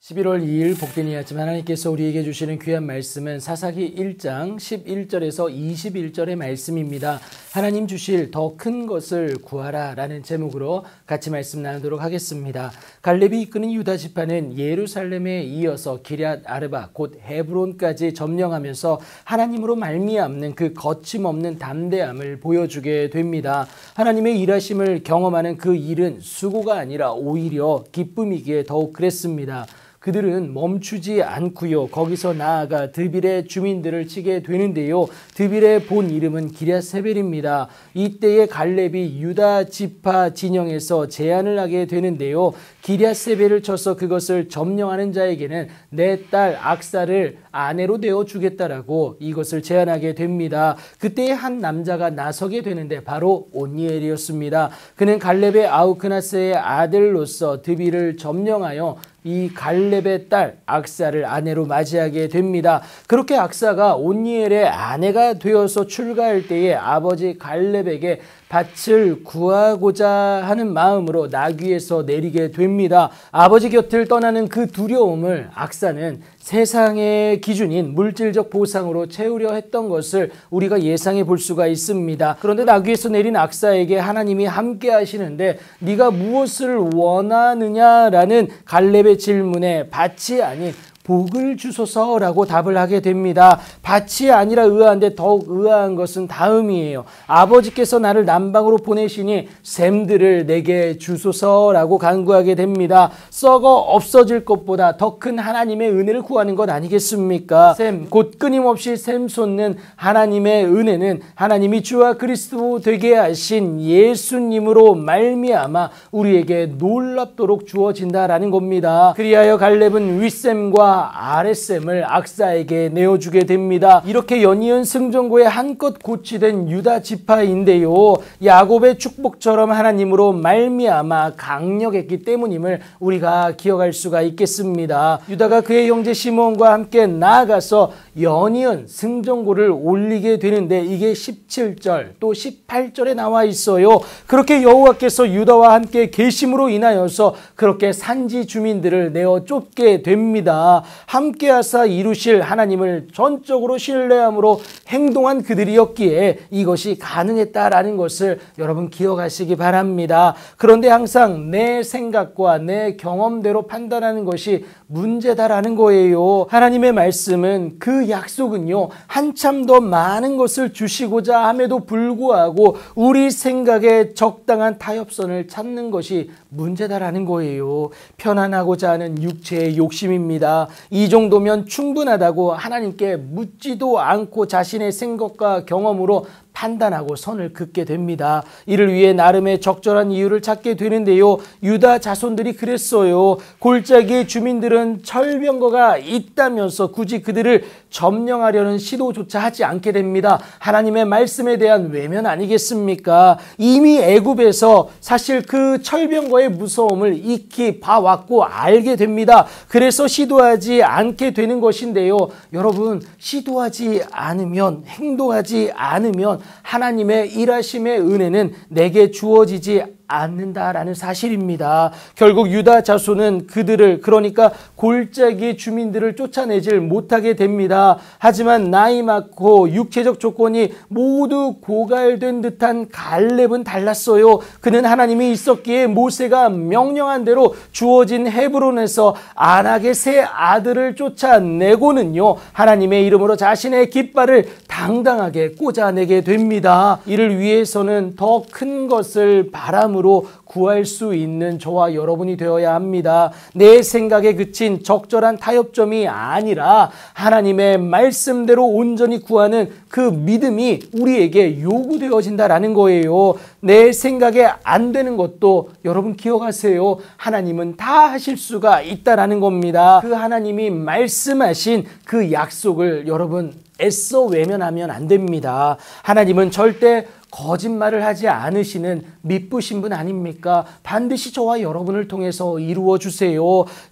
11월 2일 복된 이야기지만 하나님께서 우리에게 주시는 귀한 말씀은 사사기 1장 11절에서 21절의 말씀입니다. 하나님 주실 더 큰 것을 구하라 라는 제목으로 같이 말씀 나누도록 하겠습니다. 갈렙이 이끄는 유다 지파는 예루살렘에 이어서 기럇 아르바 곧 헤브론까지 점령하면서 하나님으로 말미암는 그 거침없는 담대함을 보여주게 됩니다. 하나님의 일하심을 경험하는 그 일은 수고가 아니라 오히려 기쁨이기에 더욱 그랬습니다. 그들은 멈추지 않고요. 거기서 나아가 드빌의 주민들을 치게 되는데요. 드빌의 본 이름은 기럇세벨입니다. 이때에 갈렙이 유다 지파 진영에서 제안을 하게 되는데요. 기럇세벨을 쳐서 그것을 점령하는 자에게는 내 딸 악사를 아내로 되어 주겠다라고 이것을 제안하게 됩니다. 그때 한 남자가 나서게 되는데 바로 온니엘이었습니다. 그는 갈렙의 아우크나스의 아들로서 드빌을 점령하여 이 갈렙의 딸 악사를 아내로 맞이하게 됩니다. 그렇게 악사가 온니엘의 아내가 되어서 출가할 때에 아버지 갈렙에게 밭을 구하고자 하는 마음으로 나귀에서 내리게 됩니다. 아버지 곁을 떠나는 그 두려움을 악사는 세상의 기준인 물질적 보상으로 채우려 했던 것을 우리가 예상해 볼 수가 있습니다. 그런데 나귀에서 내린 악사에게 하나님이 함께 하시는데 네가 무엇을 원하느냐라는 갈렙의 질문에 밭이 아닌 복을 주소서라고 답을 하게 됩니다. 밭이 아니라 의아한데 더욱 의아한 것은 다음이에요. 아버지께서 나를 남방으로 보내시니 샘들을 내게 주소서라고 간구하게 됩니다. 썩어 없어질 것보다 더 큰 하나님의 은혜를 구하는 것 아니겠습니까? 샘, 곧 끊임없이 샘솟는 하나님의 은혜는 하나님이 주와 그리스도 되게 하신 예수님으로 말미암아 우리에게 놀랍도록 주어진다라는 겁니다. 그리하여 갈렙은 윗샘과 아랫샘을 악사에게 내어주게 됩니다. 이렇게 연이은 승전고에 한껏 고치된 유다 지파인데요. 야곱의 축복처럼 하나님으로 말미암아 강력했기 때문임을 우리가 기억할 수가 있겠습니다. 유다가 그의 형제 시므온과 함께 나아가서 연이은 승전고를 올리게 되는데 이게 17절 또 18절에 나와 있어요. 그렇게 여호와께서 유다와 함께 계심으로 인하여서 그렇게 산지 주민들을 내어 쫓게 됩니다. 함께 하사 이루실 하나님을 전적으로 신뢰함으로 행동한 그들이었기에 이것이 가능했다라는 것을 여러분 기억하시기 바랍니다. 그런데 항상 내 생각과 내 경험대로 판단하는 것이 문제다라는 거예요. 하나님의 말씀은 그 약속은요 한참 더 많은 것을 주시고자 함에도 불구하고 우리 생각에 적당한 타협선을 찾는 것이 문제다라는 거예요. 편안하고자 하는 육체의 욕심입니다. 이 정도면 충분하다고 하나님께 묻지도 않고 자신의 생각과 경험으로 판단하고 선을 긋게 됩니다. 이를 위해 나름의 적절한 이유를 찾게 되는데요. 유다 자손들이 그랬어요. 골짜기의 주민들은 철병거가 있다면서 굳이 그들을 점령하려는 시도조차 하지 않게 됩니다. 하나님의 말씀에 대한 외면 아니겠습니까? 이미 애굽에서 사실 그 철병거의 무서움을 익히 봐왔고 알게 됩니다. 그래서 시도하지 않게 되는 것인데요. 여러분, 시도하지 않으면, 행동하지 않으면 하나님의 일하심의 은혜는 내게 주어지지 않는다라는 사실입니다. 결국 유다 자손은 그들을 그러니까 골짜기 주민들을 쫓아내질 못하게 됩니다. 하지만 나이 많고 육체적 조건이 모두 고갈된 듯한 갈렙은 달랐어요. 그는 하나님이 있었기에 모세가 명령한 대로 주어진 헤브론에서 안악의 세 아들을 쫓아내고는요 하나님의 이름으로 자신의 깃발을 당당하게 꽂아내게 됩니다. 이를 위해서는 더 큰 것을 바람으로 구할 수 있는 저와 여러분이 되어야 합니다. 내 생각에 그친 적절한 타협점이 아니라 하나님의 말씀대로 온전히 구하는 그 믿음이 우리에게 요구되어진다라는 거예요. 내 생각에 안 되는 것도 여러분 기억하세요. 하나님은 다 하실 수가 있다라는 겁니다. 그 하나님이 말씀하신 그 약속을 여러분 애써 외면하면 안 됩니다. 하나님은 절대 거짓말을 하지 않으시는 미쁘신 분 아닙니까? 반드시 저와 여러분을 통해서 이루어 주세요.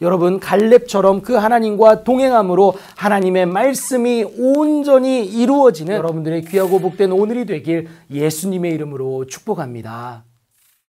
여러분 갈렙처럼 그 하나님과 동행함으로 하나님의 말씀이 온전히 이루어지는 여러분들의 귀하고 복된 오늘이 되길 예수님의 이름으로 축복합니다.